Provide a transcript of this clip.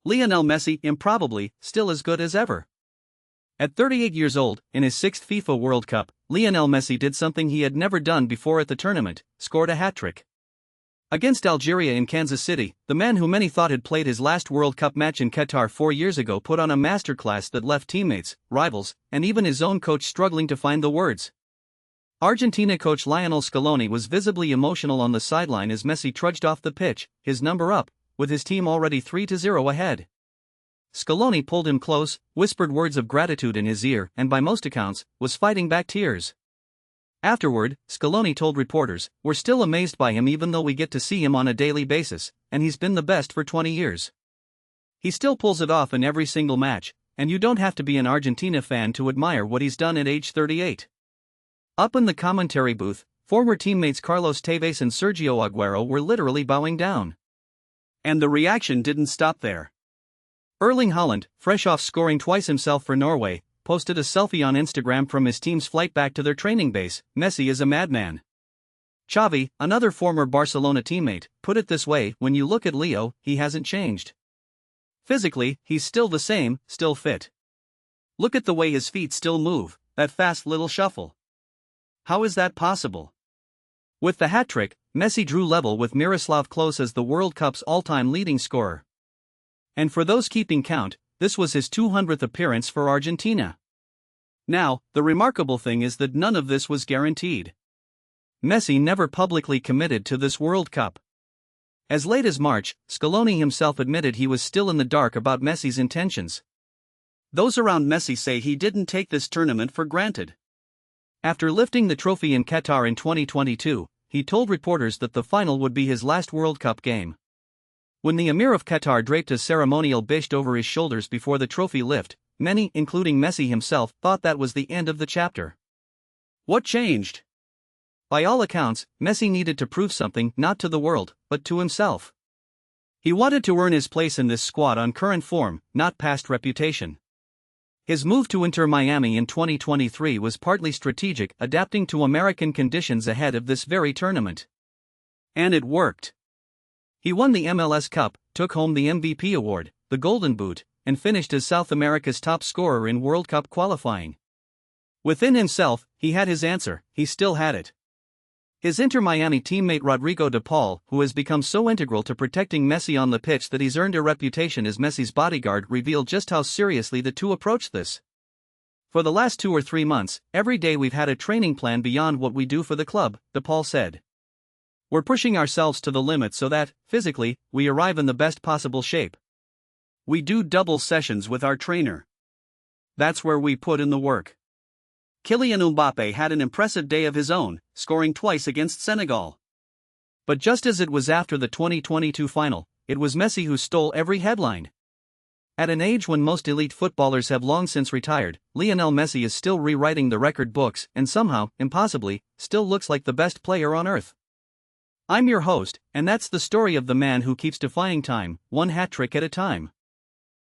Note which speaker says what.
Speaker 1: Lionel Messi improbably still as good as ever. At 38 years old, in his sixth FIFA World Cup, Lionel Messi did something he had never done before at the tournament: scored a hat-trick. Against Algeria in Kansas City, the man who many thought had played his last World Cup match in Qatar 4 years ago put on a masterclass that left teammates, rivals, and even his own coach struggling to find the words. Argentina coach Lionel Scaloni was visibly emotional on the sideline as Messi trudged off the pitch, his number up, with his team already 3-0 ahead. Scaloni pulled him close, whispered words of gratitude in his ear, and by most accounts, was fighting back tears. Afterward, Scaloni told reporters, "We're still amazed by him even though we get to see him on a daily basis, and he's been the best for 20 years. He still pulls it off in every single match, and you don't have to be an Argentina fan to admire what he's done at age 38. Up in the commentary booth, former teammates Carlos Tevez and Sergio Aguero were literally bowing down. And the reaction didn't stop there. Erling Haaland, fresh off scoring twice himself for Norway, posted a selfie on Instagram from his team's flight back to their training base. "Messi is a madman." Xavi, another former Barcelona teammate, put it this way: "When you look at Leo, he hasn't changed. Physically, he's still the same, still fit. Look at the way his feet still move, that fast little shuffle. How is that possible?" With the hat-trick, Messi drew level with Miroslav Klose as the World Cup's all-time leading scorer. And for those keeping count, this was his 200th appearance for Argentina. Now, the remarkable thing is that none of this was guaranteed. Messi never publicly committed to this World Cup. As late as March, Scaloni himself admitted he was still in the dark about Messi's intentions. Those around Messi say he didn't take this tournament for granted. After lifting the trophy in Qatar in 2022, he told reporters that the final would be his last World Cup game. When the Emir of Qatar draped a ceremonial bisht over his shoulders before the trophy lift, many, including Messi himself, thought that was the end of the chapter. What changed? By all accounts, Messi needed to prove something, not to the world, but to himself. He wanted to earn his place in this squad on current form, not past reputation. His move to Inter Miami in 2023 was partly strategic, adapting to American conditions ahead of this very tournament. And it worked. He won the MLS Cup, took home the MVP award, the Golden Boot, and finished as South America's top scorer in World Cup qualifying. Within himself, he had his answer. He still had it. His Inter Miami teammate Rodrigo de Paul, who has become so integral to protecting Messi on the pitch that he's earned a reputation as Messi's bodyguard, revealed just how seriously the two approach this. "For the last 2 or 3 months, every day we've had a training plan beyond what we do for the club," de Paul said. "We're pushing ourselves to the limit so that, physically, we arrive in the best possible shape. We do double sessions with our trainer. That's where we put in the work." Kylian Mbappé had an impressive day of his own, scoring twice against Senegal. But just as it was after the 2022 final, it was Messi who stole every headline. At an age when most elite footballers have long since retired, Lionel Messi is still rewriting the record books and somehow, impossibly, still looks like the best player on earth. I'm your host, and that's the story of the man who keeps defying time, one hat-trick at a time.